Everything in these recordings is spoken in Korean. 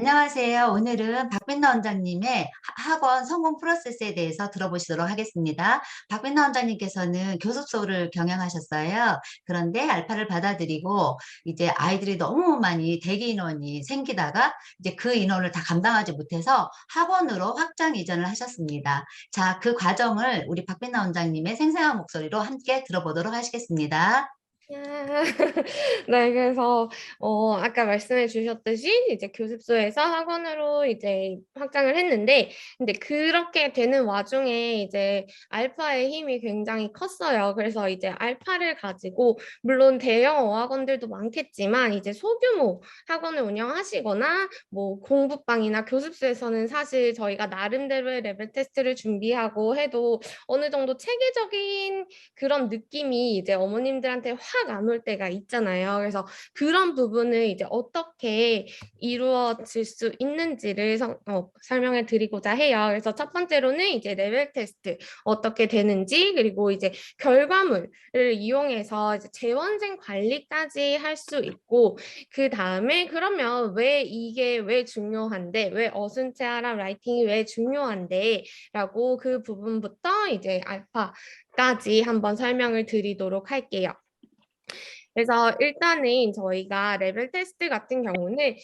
안녕하세요. 오늘은 박빈나 원장님의 학원 성공 프로세스에 대해서 들어보시도록 하겠습니다. 박빈나 원장님께서는 교습소를 경영하셨어요. 그런데 알파를 받아들이고 이제 아이들이 너무 많이 대기 인원이 생기다가 이제 그 인원을 다 감당하지 못해서 학원으로 확장 이전을 하셨습니다. 자, 그 과정을 우리 박빈나 원장님의 생생한 목소리로 함께 들어보도록 하시겠습니다. 아, 네, 그래서 아까 말씀해 주셨듯이 이제 교습소에서 학원으로 이제 확장을 했는데, 근데 그렇게 되는 와중에 이제 알파의 힘이 굉장히 컸어요. 그래서 이제 알파를 가지고 물론 대형 어학원들도 많겠지만 이제 소규모 학원을 운영하시거나 뭐 공부방이나 교습소에서는 사실 저희가 나름대로의 레벨 테스트를 준비하고 해도 어느 정도 체계적인 그런 느낌이 이제 어머님들한테 확 안 올 때가 있잖아요. 그래서 그런 부분을 이제 어떻게 이루어질 수 있는지를 설명을 드리고자 해요. 그래서 첫 번째로는 이제 레벨 테스트 어떻게 되는지, 그리고 이제 결과물을 이용해서 이제 재원생 관리까지 할 수 있고, 그 다음에 그러면 왜 이게 왜 중요한데, 왜 어순체화랑 라이팅이 왜 중요한데 라고 그 부분부터 이제 알파까지 한번 설명을 드리도록 할게요. 그래서 일단은 저희가 레벨 테스트 같은 경우는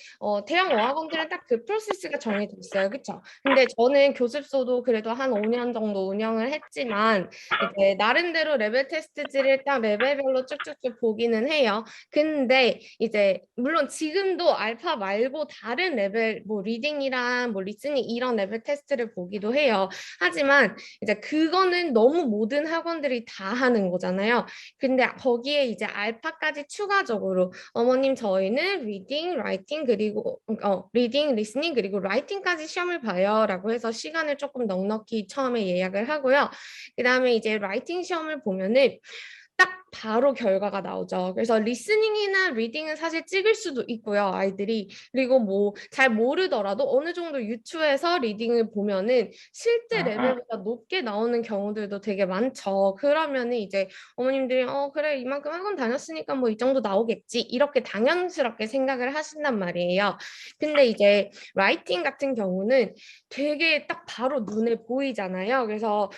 대형 어학원들은 딱 그 프로세스가 정해져 있어요. 그렇죠? 근데 저는 교습소도 그래도 한 5년 정도 운영을 했지만 이제 나름대로 레벨 테스트지를 딱 레벨별로 쭉쭉쭉 보기는 해요. 근데 이제 물론 지금도 알파 말고 다른 레벨 뭐 리딩이랑 뭐 리스닝 이런 레벨 테스트를 보기도 해요. 하지만 이제 그거는 너무 모든 학원들이 다 하는 거잖아요. 근데 거기에 이제 알파까지 추가적으로 어머님 저희는 리딩, 라이팅 그리고 리딩, 리스닝 그리고 라이팅까지 시험을 봐요라고 해서 시간을 조금 넉넉히 처음에 예약을 하고요. 그다음에 이제 라이팅 시험을 보면은 딱 바로 결과가 나오죠. 그래서 리스닝이나 리딩은 사실 찍을 수도 있고요, 아이들이. 그리고 뭐 잘 모르더라도 어느 정도 유추해서 리딩을 보면은 실제 레벨보다 높게 나오는 경우들도 되게 많죠. 그러면은 이제 어머님들이 그래 이만큼 학원 다녔으니까 뭐 이 정도 나오겠지 이렇게 당연스럽게 생각을 하신단 말이에요. 근데 이제 라이팅 같은 경우는 되게 딱 바로 눈에 보이잖아요. 그래서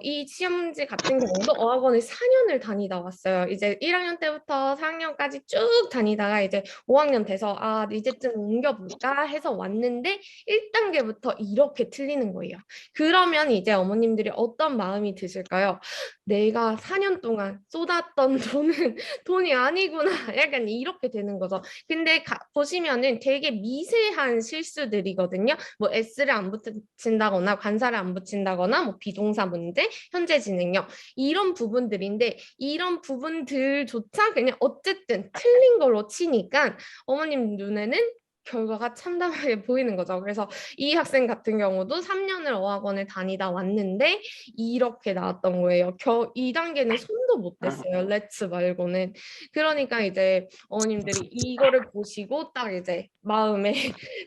이 시험지 같은 경우도 어학원을 4년을 다니다 왔어요. 이제 1학년 때부터 4학년까지 쭉 다니다가 이제 5학년 돼서 아 이제쯤 옮겨볼까 해서 왔는데 1단계부터 이렇게 틀리는 거예요. 그러면 이제 어머님들이 어떤 마음이 드실까요? 내가 4년 동안 쏟았던 돈은 돈이 아니구나. 약간 이렇게 되는 거죠. 근데 보시면은 되게 미세한 실수들이거든요. 뭐 S를 안 붙인다거나 관사를 안 붙인다거나 뭐 비동사 문제, 현재 진행형 이런 부분들인데 이런 부분들조차 그냥 어쨌든 틀린 걸로 치니까 어머님 눈에는 결과가 참담하게 보이는 거죠. 그래서 이 학생 같은 경우도 3년을 어학원을 다니다 왔는데 이렇게 나왔던 거예요. 2단계는 손도 못 댔어요. 렛츠 말고는. 그러니까 이제 어머님들이 이거를 보시고 딱 이제 마음에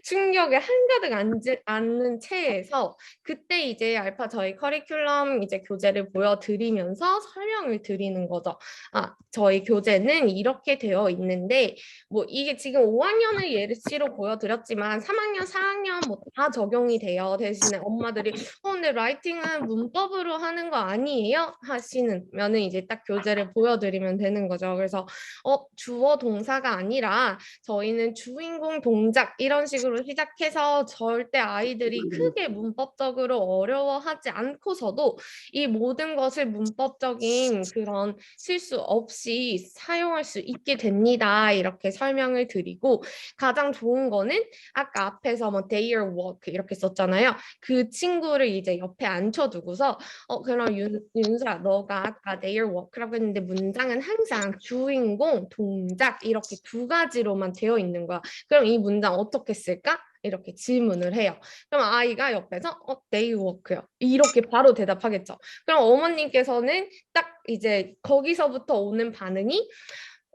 충격에 한가득 앉는 채에서 그때 이제 알파 저희 커리큘럼 이제 교재를 보여드리면서 설명을 드리는 거죠. 아, 저희 교재는 이렇게 되어 있는데 뭐 이게 지금 5학년을 예시로 보여드렸지만 3학년, 4학년 뭐 다 적용이 돼요. 대신에 엄마들이 근데 라이팅은 문법으로 하는 거 아니에요? 하시면은 이제 딱 교재를 보여드리면 되는 거죠. 그래서 주어 동사가 아니라 저희는 주인공 동작 이런 식으로 시작해서 절대 아이들이 크게 문법적으로 어려워하지 않고서도 이 모든 것을 문법적인 그런 실수 없이 사용할 수 있게 됩니다. 이렇게 설명을 드리고 가장 좋은 거는 아까 앞에서 뭐 their work 이렇게 썼잖아요. 그 친구를 이제 옆에 앉혀두고서 그럼 윤수야 너가 아까 their work라고 했는데 문장은 항상 주인공, 동작 이렇게 두 가지로만 되어 있는 거야. 그럼 이 문장 어떻게 쓸까? 이렇게 질문을 해요. 그럼 아이가 옆에서 they work요. 이렇게 바로 대답하겠죠. 그럼 어머님께서는 딱 이제 거기서부터 오는 반응이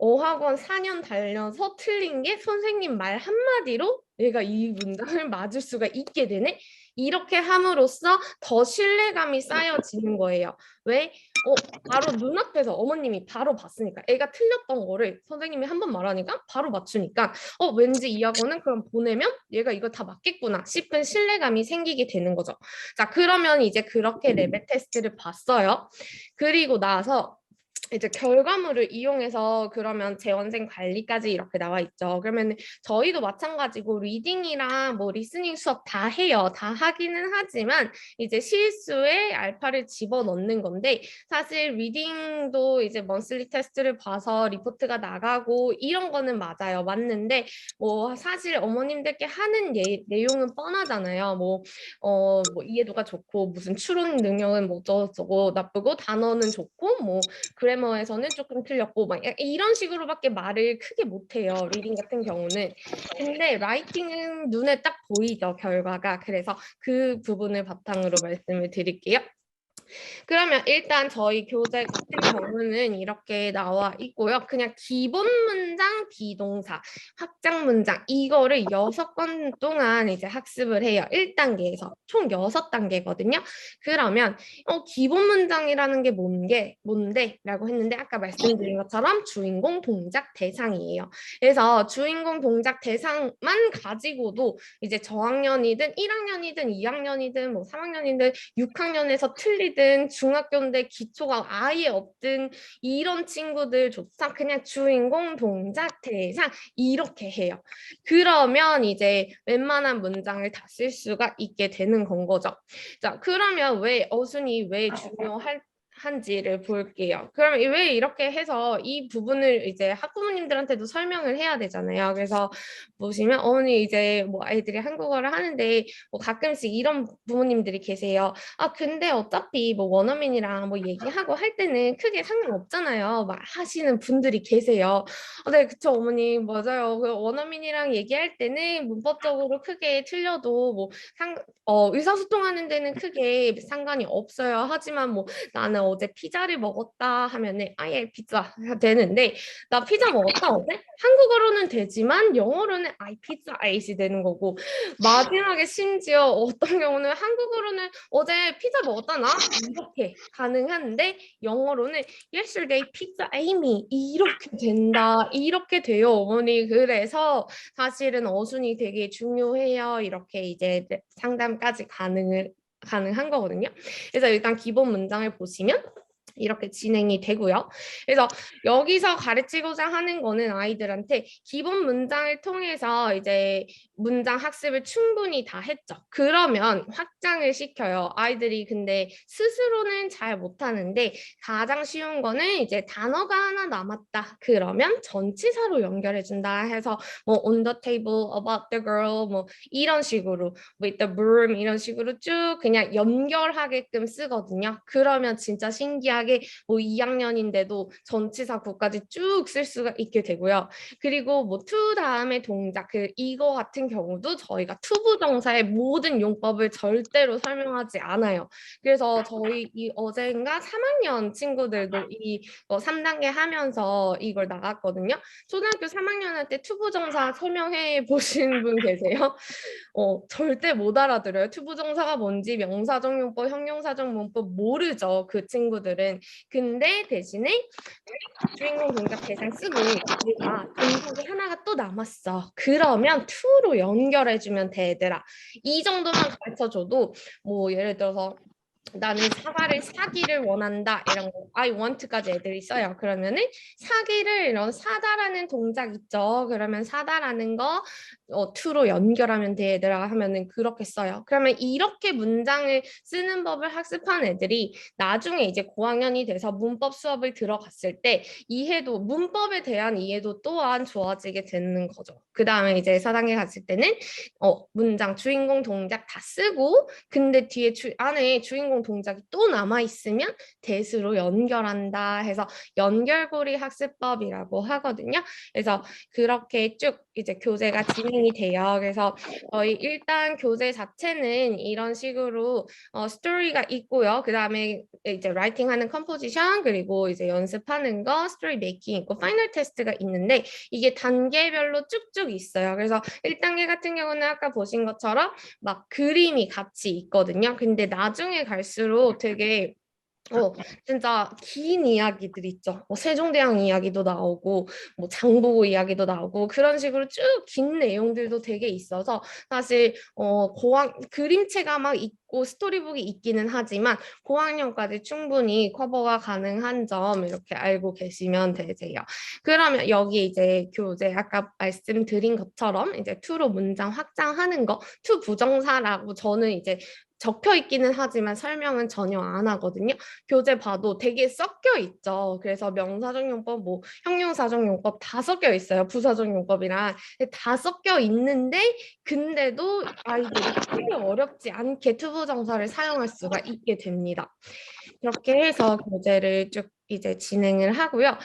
어학원 4년 달려서 틀린 게 선생님 말 한마디로 내가 이 문장을 맞을 수가 있게 되네? 이렇게 함으로써 더 신뢰감이 쌓여지는 거예요. 왜? 바로 눈앞에서 어머님이 바로 봤으니까 애가 틀렸던 거를 선생님이 한 번 말하니까 바로 맞추니까 왠지 이 학원은 그럼 보내면 얘가 이거 다 맞겠구나 싶은 신뢰감이 생기게 되는 거죠. 자, 그러면 이제 그렇게 레벨 테스트를 봤어요. 그리고 나서 이제 결과물을 이용해서 그러면 재원생 관리까지 이렇게 나와 있죠. 그러면 저희도 마찬가지고 리딩이랑 뭐 리스닝 수업 다 해요. 다 하기는 하지만 이제 실수에 알파를 집어넣는 건데 사실 리딩도 이제 먼슬리 테스트를 봐서 리포트가 나가고 이런 거는 맞아요. 맞는데 뭐 사실 어머님들께 하는 내용은 뻔하잖아요. 뭐 이해도가 좋고 무슨 추론 능력은 뭐 어쩌고 나쁘고 단어는 좋고 뭐 그래머에서는 조금 틀렸고 막 이런 식으로밖에 말을 크게 못해요. 리딩 같은 경우는. 근데 라이팅은 눈에 딱 보이죠, 결과가. 그래서 그 부분을 바탕으로 말씀을 드릴게요. 그러면 일단 저희 교재 같은 경우는 이렇게 나와 있고요. 그냥 기본 문장, 비동사, 확장 문장 이거를 6건 동안 이제 학습을 해요. 1단계에서 총 6단계거든요. 그러면 기본 문장이라는 게 뭔데? 라고 했는데 아까 말씀드린 것처럼 주인공, 동작, 대상이에요. 그래서 주인공, 동작, 대상만 가지고도 이제 저학년이든 1학년이든 2학년이든 뭐 3학년이든 6학년에서 틀리든 중학교인데 기초가 아예 없든 이런 친구들조차 그냥 주인공, 동작, 대상 이렇게 해요. 그러면 이제 웬만한 문장을 다 쓸 수가 있게 되는 건 거죠. 자, 그러면 왜 어순이 왜 한지를 볼게요. 그럼 왜 이렇게 해서 이 부분을 이제 학부모님들한테도 설명을 해야 되잖아요. 그래서 보시면 어머니 이제 뭐 아이들이 한국어를 하는데 뭐 가끔씩 이런 부모님들이 계세요. 아 근데 어차피 뭐 원어민이랑 뭐 얘기하고 할 때는 크게 상관없잖아요. 막 하시는 분들이 계세요. 네, 그쵸 어머니 맞아요. 그 원어민이랑 얘기할 때는 문법적으로 크게 틀려도 뭐 의사소통하는 데는 크게 상관이 없어요. 하지만 뭐 나는 어제 피자를 먹었다 하면은 아예 피자 되는데 나 피자 먹었다 어제? 한국어로는 되지만 영어로는 I pizza ate 되는 거고 마지막에 심지어 어떤 경우는 한국어로는 어제 피자 먹었다 나 이렇게 가능한데 영어로는 yesterday pizza ate me 이렇게 된다 이렇게 돼요 어머니. 그래서 사실은 어순이 되게 중요해요. 이렇게 이제 상담까지 가능한 거거든요. 그래서 일단 기본 문장을 보시면 이렇게 진행이 되고요. 그래서 여기서 가르치고자 하는 거는 아이들한테 기본 문장을 통해서 이제 문장 학습을 충분히 다 했죠. 그러면 확장을 시켜요. 아이들이 근데 스스로는 잘 못하는데 가장 쉬운 거는 이제 단어가 하나 남았다. 그러면 전치사로 연결해준다 해서 뭐 on the table, about the girl 뭐 이런 식으로 with the broom 이런 식으로 쭉 그냥 연결하게끔 쓰거든요. 그러면 진짜 신기하게 뭐 2학년인데도 전치사 구까지 쭉 쓸 수가 있게 되고요. 그리고 뭐 to 다음에 동작 이거 같은 경우도 저희가 to 부정사의 모든 용법을 절대로 설명하지 않아요. 그래서 저희 이 어젠가 3학년 친구들도 이 3단계 하면서 이걸 나갔거든요. 초등학교 3학년 할 때 to 부정사 설명해 보신 분 계세요? 절대 못 알아들어요. 투부정사가 뭔지 명사정용법, 형용사정문법 모르죠. 그 친구들은. 근데 대신에 주인공 동작 대상 쓰고 얘가 동작이 하나가 또 남았어. 그러면 to로 연결해주면 돼, 얘들아. 이 정도만 가르쳐줘도 뭐 예를 들어서 나는 사기를 원한다 이런 거 I want까지 애들이 써요. 그러면은 사기를 이런 사다라는 동작 있죠. 그러면 사다라는 거 to로 연결하면 돼 얘들아 하면은 그렇게 써요. 그러면 이렇게 문장을 쓰는 법을 학습한 애들이 나중에 이제 고학년이 돼서 문법 수업을 들어갔을 때 이해도 문법에 대한 이해도 또한 좋아지게 되는 거죠. 그 다음에 이제 4단계 갔을 때는 문장 주인공 동작 다 쓰고 근데 뒤에 안에 주인공 성공 동작이 또 남아있으면 that으로 연결한다 해서 연결고리 학습법이라고 하거든요. 그래서 그렇게 쭉 이제 교재가 진행이 돼요. 그래서 저희 일단 교재 자체는 이런 식으로 스토리가 있고요. 그 다음에 이제 라이팅하는 컴포지션 그리고 이제 연습하는 거 스토리 메이킹 있고 파이널 테스트가 있는데 이게 단계별로 쭉쭉 있어요. 그래서 1단계 같은 경우는 아까 보신 것처럼 막 그림이 같이 있거든요. 근데 나중에 갈수록 되게 진짜 긴 이야기들 있죠. 뭐 세종대왕 이야기도 나오고, 뭐 장보고 이야기도 나오고, 그런 식으로 쭉 긴 내용들도 되게 있어서, 사실, 그림체가 막 있고, 스토리북이 있기는 하지만, 고학년까지 충분히 커버가 가능한 점, 이렇게 알고 계시면 되세요. 그러면 여기 이제 교재, 아까 말씀드린 것처럼, 이제 투로 문장 확장하는 거, 투 부정사라고 저는 이제 적혀 있기는 하지만 설명은 전혀 안 하거든요. 교재 봐도 되게 섞여 있죠. 그래서 명사적용법, 뭐 형용사적용법 다 섞여 있어요. 부사적용법이랑 다 섞여 있는데 근데도 아이들이 크게 어렵지 않게 투부정사를 사용할 수가 있게 됩니다. 그렇게 해서 교재를 쭉 이제 진행을 하고요.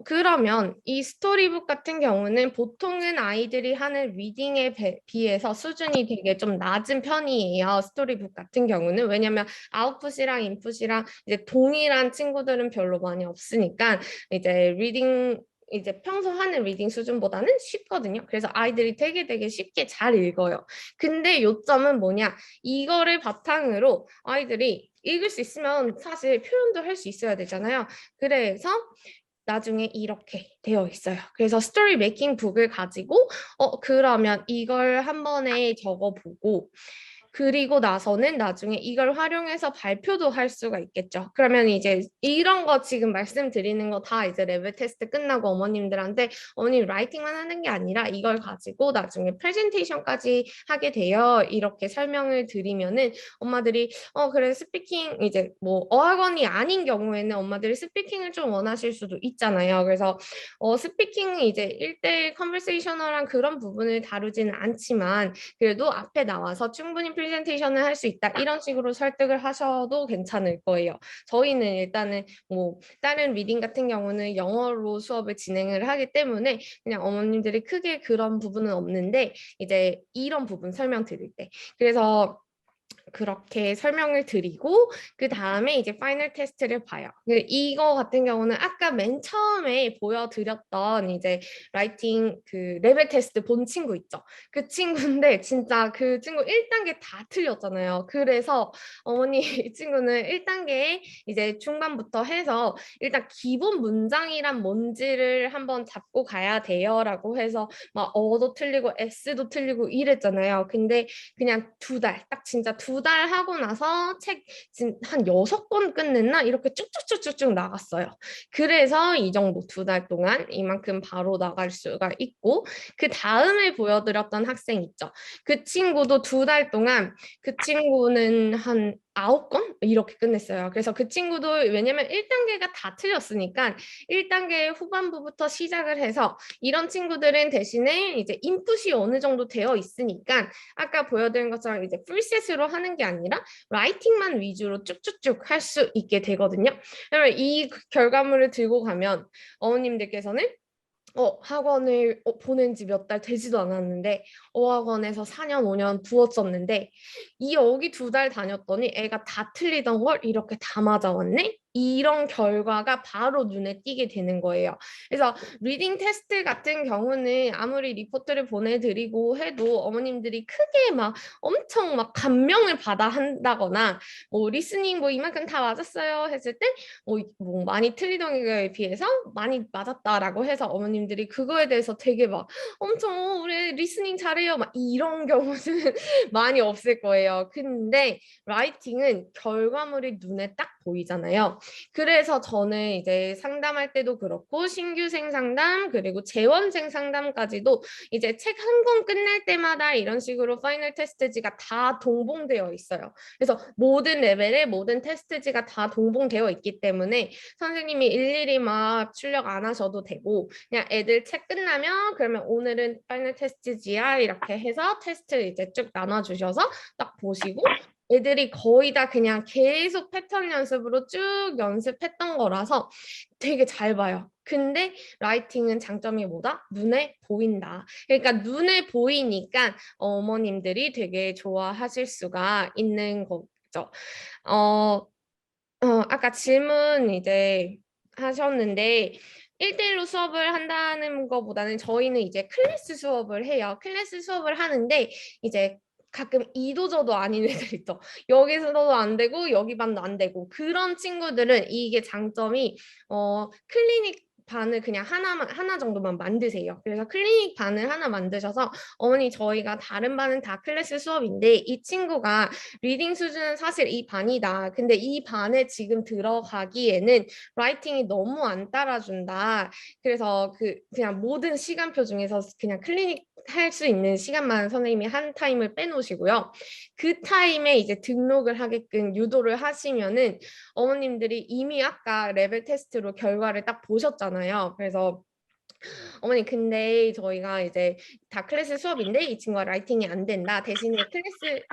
그러면 이 스토리북 같은 경우는 보통은 아이들이 하는 리딩에 비해서 수준이 되게 좀 낮은 편이에요. 스토리북 같은 경우는. 왜냐면 아웃풋이랑 인풋이랑 이제 동일한 친구들은 별로 많이 없으니까 이제 리딩 이제 평소 하는 리딩 수준보다는 쉽거든요. 그래서 아이들이 되게 쉽게 잘 읽어요. 근데 요점은 뭐냐? 이거를 바탕으로 아이들이 읽을 수 있으면 사실 표현도 할 수 있어야 되잖아요. 그래서 나중에 이렇게 되어 있어요. 그래서 스토리 메이킹 북을 가지고 그러면 이걸 한 번에 적어보고 그리고 나서는 나중에 이걸 활용해서 발표도 할 수가 있겠죠. 그러면 이제 이런 거 지금 말씀드리는 거 다 이제 레벨 테스트 끝나고 어머님들한테 어머님 라이팅만 하는 게 아니라 이걸 가지고 나중에 프레젠테이션까지 하게 돼요. 이렇게 설명을 드리면은 엄마들이 그래 스피킹 이제 뭐 어학원이 아닌 경우에는 엄마들이 스피킹을 좀 원하실 수도 있잖아요. 그래서 스피킹 이제 1대1 컨버세이셔널한 그런 부분을 다루지는 않지만 그래도 앞에 나와서 충분히 프레젠테이션을 할 수 있다. 이런 식으로 설득을 하셔도 괜찮을 거예요. 저희는 일단은 뭐 다른 리딩 같은 경우는 영어로 수업을 진행을 하기 때문에 그냥 어머님들이 크게 그런 부분은 없는데 이제 이런 부분 설명드릴 때. 그래서 그렇게 설명을 드리고 그 다음에 이제 파이널 테스트를 봐요. 이거 같은 경우는 아까 맨 처음에 보여드렸던 이제 라이팅 그 레벨 테스트 본 친구 있죠. 그 친구인데 진짜 그 친구 1단계 다 틀렸잖아요. 그래서 어머니 이 친구는 1단계에 이제 중반부터 해서 일단 기본 문장이란 뭔지를 한번 잡고 가야 돼요라고 해서 막 어도 틀리고 S도 틀리고 이랬잖아요. 근데 그냥 2달 딱 진짜 2달 하고 나서 책 한 6권 끝냈나 이렇게 쭉쭉쭉쭉쭉 나갔어요. 그래서 이 정도 2달 동안 이만큼 바로 나갈 수가 있고 그 다음에 보여드렸던 학생 있죠. 그 친구도 2달 동안 그 친구는 한 9권 이렇게 끝냈어요. 그래서 그 친구도 왜냐면 1단계가 다 틀렸으니까 1단계 후반부부터 시작을 해서 이런 친구들은 대신에 이제 인풋이 어느 정도 되어 있으니까 아까 보여드린 것처럼 이제 풀셋으로 하는 게 아니라 라이팅만 위주로 쭉쭉쭉 할 수 있게 되거든요. 그러면 이 결과물을 들고 가면 어머님들께서는 학원을 보낸 지 몇 달 되지도 않았는데 어학원에서 4년 5년 두었었는데 여기 2달 다녔더니 애가 다 틀리던 걸 이렇게 다 맞아왔네? 이런 결과가 바로 눈에 띄게 되는 거예요. 그래서 리딩 테스트 같은 경우는 아무리 리포트를 보내드리고 해도 어머님들이 크게 막 엄청 막 감명을 받아 한다거나 뭐 리스닝 뭐 이만큼 다 맞았어요 했을 때 뭐 많이 틀리던 거에 비해서 많이 맞았다라고 해서 어머님들이 그거에 대해서 되게 막 엄청 우리 리스닝 잘해요 막 이런 경우는 많이 없을 거예요. 근데 라이팅은 결과물이 눈에 딱 보이잖아요. 그래서 저는 이제 상담할 때도 그렇고 신규생 상담 그리고 재원생 상담까지도 이제 책 한 권 끝날 때마다 이런 식으로 파이널 테스트지가 다 동봉되어 있어요. 그래서 모든 레벨의 모든 테스트지가 다 동봉되어 있기 때문에 선생님이 일일이 막 출력 안 하셔도 되고 그냥 애들 책 끝나면 그러면 오늘은 파이널 테스트지야 이렇게 해서 테스트 이제 쭉 나눠주셔서 딱 보시고 애들이 거의 다 그냥 계속 패턴 연습으로 쭉 연습했던 거라서 되게 잘 봐요. 근데 라이팅은 장점이 뭐다? 눈에 보인다. 그러니까 눈에 보이니까 어머님들이 되게 좋아하실 수가 있는 거죠. 어, 아까 질문 이제 하셨는데 1대1로 수업을 한다는 것보다는 저희는 이제 클래스 수업을 해요. 클래스 수업을 하는데 이제 가끔 이도저도 아닌 애들 있죠. 여기서도 안 되고 여기 반도 안 되고 그런 친구들은 이게 장점이 클리닉 반을 그냥 하나 정도만 만드세요. 그래서 클리닉 반을 하나 만드셔서 어머니 저희가 다른 반은 다 클래스 수업인데 이 친구가 리딩 수준은 사실 이 반이다. 근데 이 반에 지금 들어가기에는 라이팅이 너무 안 따라준다. 그래서 그냥 모든 시간표 중에서 그냥 클리닉 할 수 있는 시간만 선생님이 한 타임을 빼놓으시고요. 그 타임에 이제 등록을 하게끔 유도를 하시면은 어머님들이 이미 아까 레벨 테스트로 결과를 딱 보셨잖아요. 그래서 어머니 근데 저희가 이제 다 클래스 수업인데 이 친구가 라이팅이 안 된다. 대신에 클래스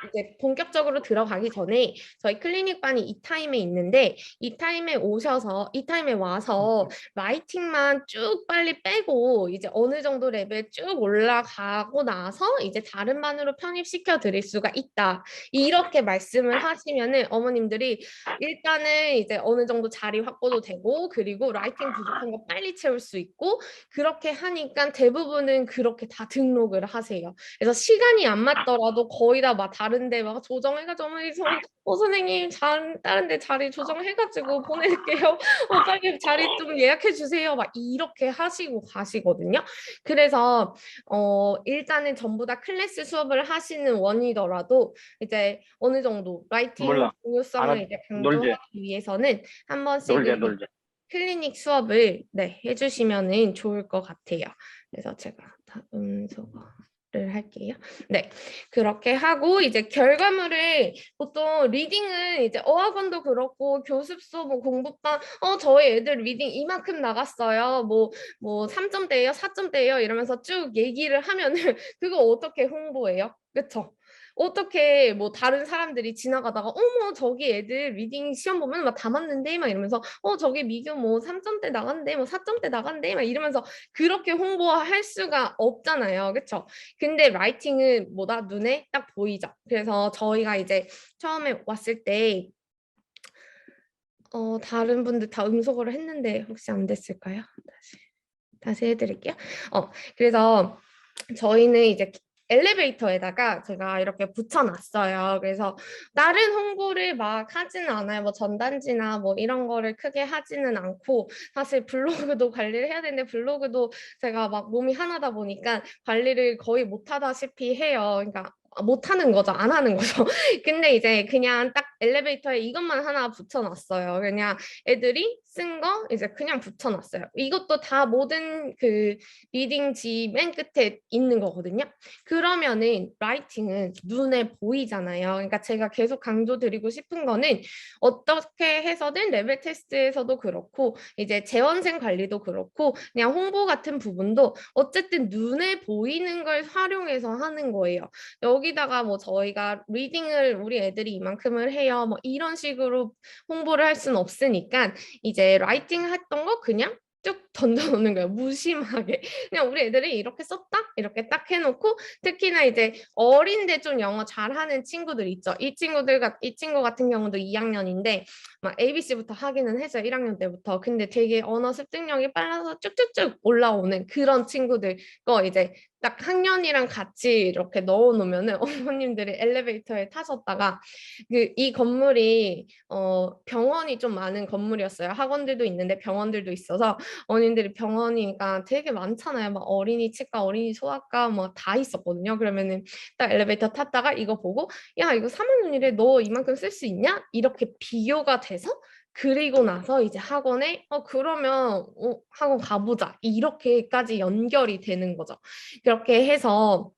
이제 본격적으로 들어가기 전에 저희 클리닉 반이 이 타임에 있는데 이 타임에 와서 라이팅만 쭉 빨리 빼고 이제 어느 정도 레벨 쭉 올라가고 나서 이제 다른 반으로 편입시켜 드릴 수가 있다. 이렇게 말씀을 하시면은 어머님들이 일단은 이제 어느 정도 자리 확보도 되고 그리고 라이팅 부족한 거 빨리 채울 수 있고 그렇게 하니까 대부분은 그렇게 다 등록을 하세요. 그래서 시간이 안 맞더라도 거의 다 막 다른데 막 조정해가지고 어머니 선생님 다른데 자리 조정해가지고 보낼게요. 빨리 자리 좀 예약해 주세요. 막 이렇게 하시고 가시거든요. 그래서 일단은 전부 다 클래스 수업을 하시는 원이더라도 이제 어느 정도 라이팅 몰라. 중요성을 알아. 이제 놀지. 강조하기 위해서는 한 번씩 놀지. 클리닉 수업을 해주시면은 좋을 것 같아요. 그래서 제가 다음 수업을 할게요. 네, 그렇게 하고 이제 결과물을 보통 리딩은 이제 어학원도 그렇고 교습소 뭐 공부반 저희 애들 리딩 이만큼 나갔어요. 뭐 3점대예요, 4점대예요 이러면서 쭉 얘기를 하면은 그거 어떻게 홍보해요? 그렇죠? 어떻게 뭐 다른 사람들이 지나가다가 어머 저기 애들 리딩 시험 보면 막 다 맞는데 막 이러면서 저기 미교 뭐 3점대 나간대 뭐 4점대 나간대 막 이러면서 그렇게 홍보할 수가 없잖아요. 그렇죠? 근데 라이팅은 뭐다 눈에 딱 보이죠. 그래서 저희가 이제 처음에 왔을 때 다른 분들 다 음소거를 했는데 혹시 안 됐을까요? 다시 해드릴게요. 그래서 저희는 이제 엘리베이터에다가 제가 이렇게 붙여놨어요. 그래서 다른 홍보를 막 하지는 않아요. 뭐 전단지나 뭐 이런 거를 크게 하지는 않고 사실 블로그도 관리를 해야 되는데 블로그도 제가 막 몸이 하나다 보니까 관리를 거의 못하다시피 해요. 그러니까 못하는 거죠. 안 하는 거죠. 근데 이제 그냥 딱 엘리베이터에 이것만 하나 붙여놨어요. 그냥 애들이 쓴 거 이제 그냥 붙여놨어요. 이것도 다 모든 리딩지 맨 끝에 있는 거거든요. 그러면은 라이팅은 눈에 보이잖아요. 그러니까 제가 계속 강조드리고 싶은 거는 어떻게 해서든 레벨 테스트에서도 그렇고 이제 재원생 관리도 그렇고 그냥 홍보 같은 부분도 어쨌든 눈에 보이는 걸 활용해서 하는 거예요. 여기다가 뭐 저희가 리딩을 우리 애들이 이만큼을 해요. 뭐 이런 식으로 홍보를 할 수는 없으니까 이제 라이팅 했던 거 그냥 쭉 던져놓는 거예요. 무심하게. 그냥 우리 애들이 이렇게 썼다? 이렇게 딱 해놓고 특히나 이제 어린데 좀 영어 잘하는 친구들 있죠. 이 친구 같은 경우도 2학년인데 막 ABC부터 하기는 했어요. 1학년 때부터. 근데 되게 언어 습득력이 빨라서 쭉쭉쭉 올라오는 그런 친구들 거 이제 딱 학년이랑 같이 이렇게 넣어놓으면은 어머님들이 엘리베이터에 타셨다가 이 건물이 병원이 좀 많은 건물이었어요. 학원들도 있는데 병원들도 있어서 어머님들이 병원이니까 되게 많잖아요. 막 어린이 치과, 어린이 소아과 뭐 다 있었거든요. 그러면은 딱 엘리베이터 탔다가 이거 보고 야 이거 3학년이래 너 이만큼 쓸 수 있냐? 이렇게 비교가 돼서 그리고 나서 이제 학원에 그러면 학원 가보자 이렇게까지 연결이 되는 거죠. 그렇게 해서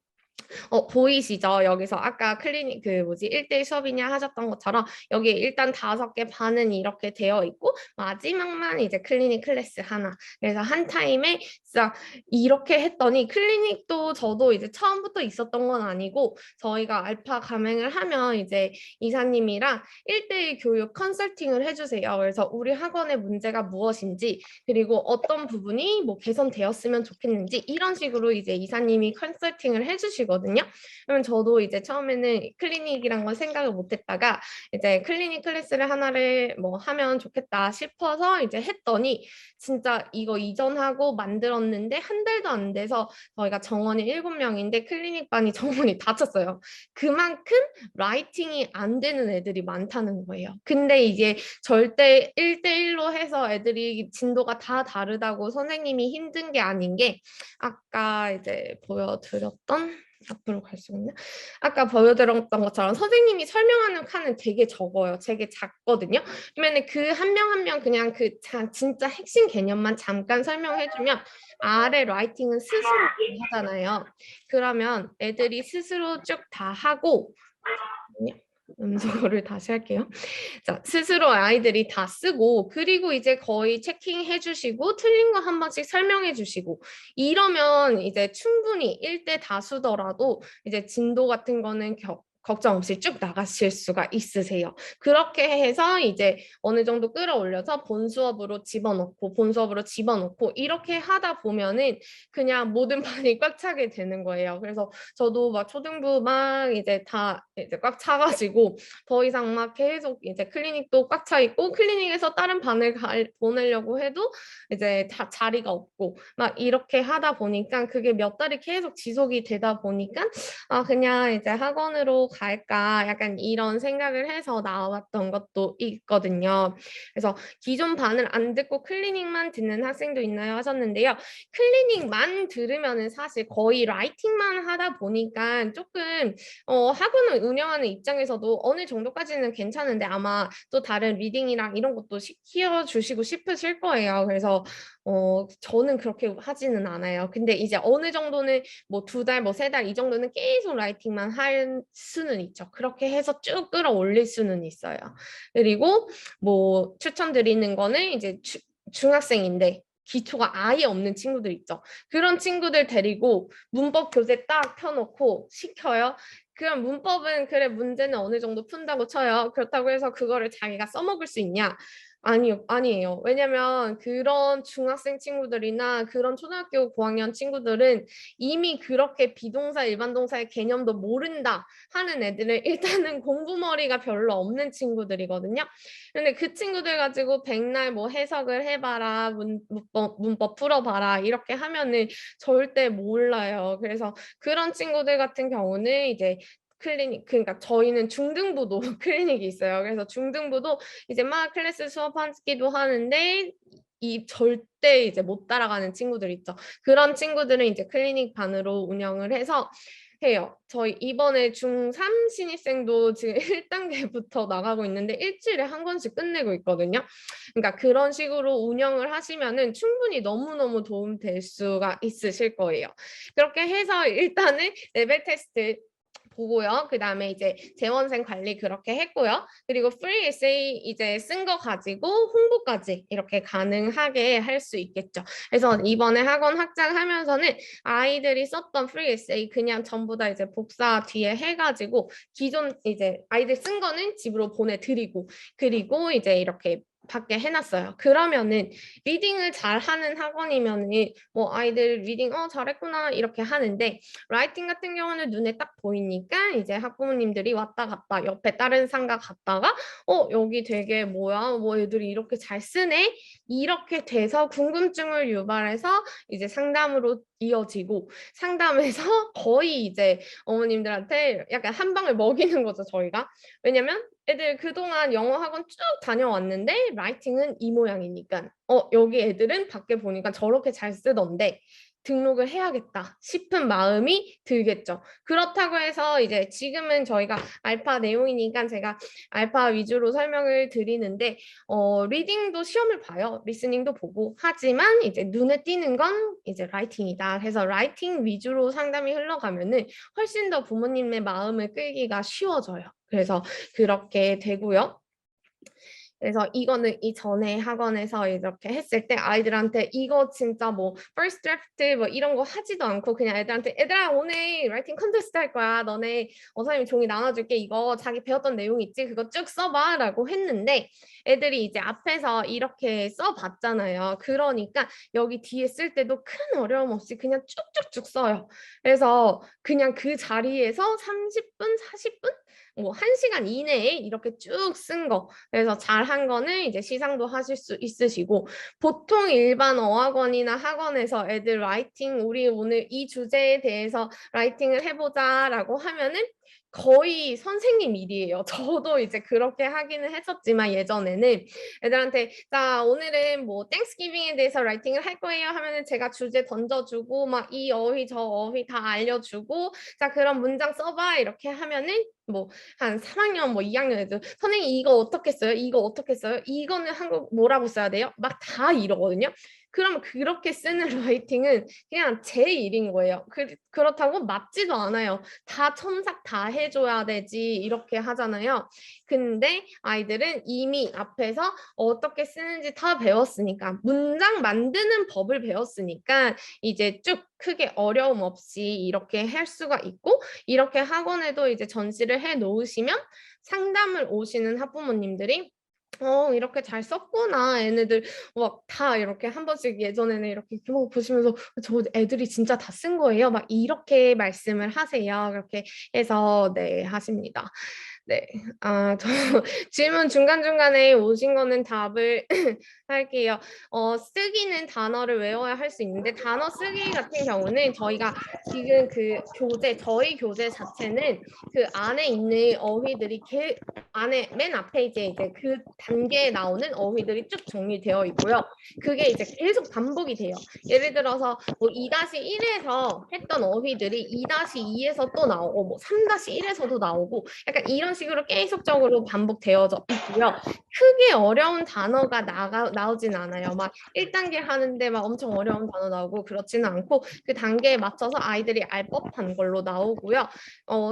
보이시죠? 여기서 아까 클리닉 그 뭐지 1대1 수업이냐 하셨던 것처럼 여기 일단 5개 반은 이렇게 되어 있고 마지막만 이제 클리닉 클래스 하나. 그래서 한 타임에 진짜 이렇게 했더니 클리닉도 저도 이제 처음부터 있었던 건 아니고 저희가 알파 가맹을 하면 이제 이사님이랑 1대1 교육 컨설팅을 해주세요. 그래서 우리 학원의 문제가 무엇인지 그리고 어떤 부분이 뭐 개선되었으면 좋겠는지 이런 식으로 이제 이사님이 컨설팅을 해주시거든요. 그러면 저도 이제 처음에는 클리닉이란 건 생각을 못했다가 이제 클리닉 클래스를 하나를 뭐 하면 좋겠다 싶어서 이제 했더니 진짜 이거 이전하고 만들었는데 한 달도 안 돼서 저희가 정원이 7명인데 클리닉 반이 정원이 닫혔어요. 그만큼 라이팅이 안 되는 애들이 많다는 거예요. 근데 이게 절대 1대1로 해서 애들이 진도가 다 다르다고 선생님이 힘든 게 아닌 게 아까 이제 보여드렸던 앞으로 갈 수 있나? 아까 보여드렸던 것처럼 선생님이 설명하는 칸은 되게 적어요. 되게 작거든요. 그러면 그 한 명 한 명 그냥 그 진짜 핵심 개념만 잠깐 설명해주면 아래 라이팅은 스스로 하잖아요. 그러면 애들이 스스로 쭉 다 하고 음소거를 다시 할게요. 자, 스스로 아이들이 다 쓰고 그리고 이제 거의 체킹해 주시고 틀린 거 한 번씩 설명해 주시고 이러면 이제 충분히 1대 다수더라도 이제 진도 같은 거는 걱정 없이 쭉 나가실 수가 있으세요. 그렇게 해서 이제 어느 정도 끌어올려서 본 수업으로 집어넣고 이렇게 하다 보면은 그냥 모든 반이 꽉 차게 되는 거예요. 그래서 저도 막 초등부 막 이제 다 이제 꽉 차가지고 더 이상 막 계속 이제 클리닉도 꽉 차 있고 클리닉에서 다른 반을 보내려고 해도 이제 다 자리가 없고 막 이렇게 하다 보니까 그게 몇 달이 계속 지속이 되다 보니까 아 그냥 이제 학원으로 갈까 약간 이런 생각을 해서 나왔던 것도 있거든요. 그래서 기존 반을 안 듣고 클리닉만 듣는 학생도 있나요 하셨는데요. 클리닉만 들으면은 사실 거의 라이팅만 하다 보니까 조금 학원을 운영하는 입장에서도 어느 정도까지는 괜찮은데 아마 또 다른 리딩이랑 이런 것도 시켜주시고 싶으실 거예요. 그래서 저는 그렇게 하지는 않아요. 근데 이제 어느 정도는 뭐 2달, 뭐 3달 이 정도는 계속 라이팅만 할 수는 있죠. 그렇게 해서 쭉 끌어올릴 수는 있어요. 그리고 뭐 추천드리는 거는 이제 중학생인데 기초가 아예 없는 친구들 있죠. 그런 친구들 데리고 문법 교재 딱 펴놓고 시켜요. 그럼 문법은 그래 문제는 어느 정도 푼다고 쳐요. 그렇다고 해서 그거를 자기가 써먹을 수 있냐? 아니에요. 왜냐면 그런 중학생 친구들이나 그런 초등학교 고학년 친구들은 이미 그렇게 비동사 일반 동사의 개념도 모른다 하는 애들은 일단은 공부머리가 별로 없는 친구들이거든요. 근데 그 친구들 가지고 백날 뭐 해석을 해봐라, 문법 풀어봐라 이렇게 하면은 절대 몰라요. 그래서 그런 친구들 같은 경우는 이제 클리닉 그러니까 저희는 중등부도 클리닉이 있어요. 그래서 중등부도 이제 막 클래스 수업하기도 하는데 이 절대 이제 못 따라가는 친구들 있죠. 그런 친구들은 이제 클리닉 반으로 운영을 해서 해요. 저희 이번에 중3 신입생도 지금 1단계부터 나가고 있는데 일주일에 한 권씩 끝내고 있거든요. 그러니까 그런 식으로 운영을 하시면은 충분히 너무너무 도움될 수가 있으실 거예요. 그렇게 해서 일단은 레벨 테스트 보고요. 그 다음에 이제 재원생 관리 그렇게 했고요. 그리고 프리 에세이 이제 쓴 거 가지고 홍보까지 이렇게 가능하게 할 수 있겠죠. 그래서 이번에 학원 확장하면서는 아이들이 썼던 프리 에세이 그냥 전부 다 이제 복사 뒤에 해가지고 기존 이제 아이들 쓴 거는 집으로 보내드리고 그리고 이제 이렇게 밖에 해놨어요. 그러면은 리딩을 잘하는 학원이면은 뭐 아이들 리딩 잘했구나 이렇게 하는데 라이팅 같은 경우는 눈에 딱 보이니까 이제 학부모님들이 왔다 갔다 옆에 다른 상가 갔다가 여기 되게 뭐야 뭐 애들이 이렇게 잘 쓰네 이렇게 돼서 궁금증을 유발해서 이제 상담으로 이어지고 상담에서 거의 이제 어머님들한테 약간 한 방을 먹이는 거죠 저희가. 왜냐면 애들 그동안 영어 학원 쭉 다녀왔는데 라이팅은 이 모양이니까 여기 애들은 밖에 보니까 저렇게 잘 쓰던데 등록을 해야겠다 싶은 마음이 들겠죠. 그렇다고 해서 이제 지금은 저희가 알파 내용이니까 제가 알파 위주로 설명을 드리는데 리딩도 시험을 봐요. 리스닝도 보고. 하지만 이제 눈에 띄는 건 이제 라이팅이다. 그래서 라이팅 위주로 상담이 흘러가면은 훨씬 더 부모님의 마음을 끌기가 쉬워져요. 그래서 그렇게 되고요. 그래서 이거는 이전에 학원에서 이렇게 했을 때 아이들한테 이거 진짜 뭐 first draft 뭐 이런 거 하지도 않고 그냥 애들한테 얘들아 오늘 라이팅 컨테스트 할 거야. 너네 선생님이 종이 나눠줄게. 이거 자기 배웠던 내용 있지? 그거 쭉 써봐 라고 했는데 애들이 이제 앞에서 이렇게 써봤잖아요. 그러니까 여기 뒤에 쓸 때도 큰 어려움 없이 그냥 쭉쭉쭉 써요. 그래서 그냥 그 자리에서 30분, 40분? 뭐 1시간 이내에 이렇게 쭉 쓴 거. 그래서 잘한 거는 이제 시상도 하실 수 있으시고 보통 일반 어학원이나 학원에서 애들 라이팅 우리 오늘 이 주제에 대해서 라이팅을 해보자라고 하면은 거의 선생님 일이에요. 저도 이제 그렇게 하기는 했었지만 예전에는 애들한테 자 오늘은 뭐 땡스기빙에 대해서 라이팅을 할 거예요 하면은 제가 주제 던져주고 막 이 어휘 저 어휘 다 알려주고 자 그럼 문장 써봐 이렇게 하면은 뭐 한 3학년 뭐 2학년 애들 선생님 이거 어떻게 써요? 이거 어떻게 써요? 이거는 한국 뭐라고 써야 돼요? 막 다 이러거든요. 그러면 그렇게 쓰는 라이팅은 그냥 제 일인 거예요. 그렇다고 맞지도 않아요. 다 첨삭 다 해줘야 되지 이렇게 하잖아요. 근데 아이들은 이미 앞에서 어떻게 쓰는지 다 배웠으니까 문장 만드는 법을 배웠으니까 이제 쭉 크게 어려움 없이 이렇게 할 수가 있고 이렇게 학원에도 이제 전시를 해 놓으시면 상담을 오시는 학부모님들이 이렇게 잘 썼구나. 얘네들 막 다 이렇게 한 번씩 예전에는 이렇게 보시면서 저 애들이 진짜 다 쓴 거예요. 막 이렇게 말씀을 하세요. 그렇게 해서 네, 하십니다. 네. 저 질문 중간중간에 오신 거는 답을 할게요. 쓰기는 단어를 외워야 할 수 있는데 단어 쓰기 같은 경우는 저희가 지금 그 교재, 저희 교재 자체는 그 안에 있는 어휘들이 안에 맨 앞에 이제 그 단계에 나오는 어휘들이 쭉 정리되어 있고요. 그게 이제 계속 반복이 돼요. 예를 들어서 뭐 2-1에서 했던 어휘들이 2-2에서 또 나오고 뭐 3-1에서도 나오고 약간 이런 식으로 계속적으로 반복되어져 있고요. 크게 어려운 단어가 나오진 않아요. 막 1단계 하는데 막 엄청 어려운 단어 나오고 그렇지는 않고 그 단계에 맞춰서 아이들이 알 법한 걸로 나오고요.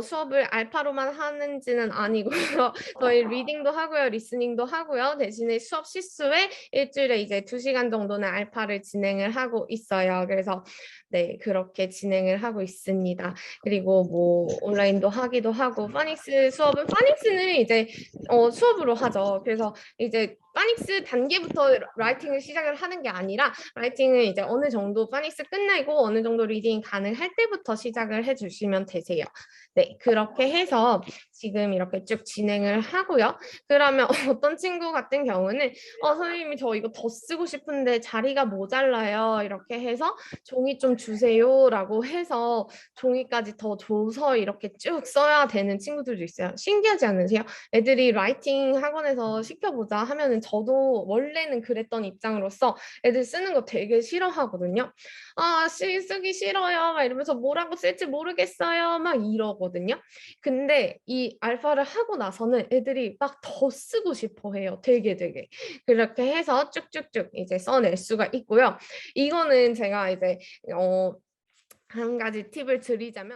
수업을 알파로만 하는지는 아니고요. 저희 리딩도 하고요. 리스닝도 하고요. 대신에 수업 시수에 일주일에 이제 2시간 정도는 알파를 진행을 하고 있어요. 그래서 네, 그렇게 진행을 하고 있습니다. 그리고 뭐 온라인도 하기도 하고 파닉스 수업은 파닉스는 이제 수업으로 하죠. 그래서 이제 파닉스 단계부터 라이팅을 시작을 하는 게 아니라 라이팅은 이제 어느 정도 파닉스 끝나고 어느 정도 리딩 가능할 때부터 시작을 해주시면 되세요. 네, 그렇게 해서 지금 이렇게 쭉 진행을 하고요. 그러면 어떤 친구 같은 경우는 선생님이 저 이거 더 쓰고 싶은데 자리가 모자라요. 이렇게 해서 종이 좀 주세요라고 해서 종이까지 더 줘서 이렇게 쭉 써야 되는 친구들도 있어요. 신기하지 않으세요? 애들이 라이팅 학원에서 시켜보자 하면은 저도 원래는 그랬던 입장으로서 애들 쓰는 거 되게 싫어하거든요. 쓰기 싫어요. 막 이러면서 뭐라고 쓸지 모르겠어요. 막 이러거든요. 근데 이 알파를 하고 나서는 애들이 막 더 쓰고 싶어 해요. 되게. 그렇게 해서 쭉쭉쭉 이제 써낼 수가 있고요. 이거는 제가 이제 한 가지 팁을 드리자면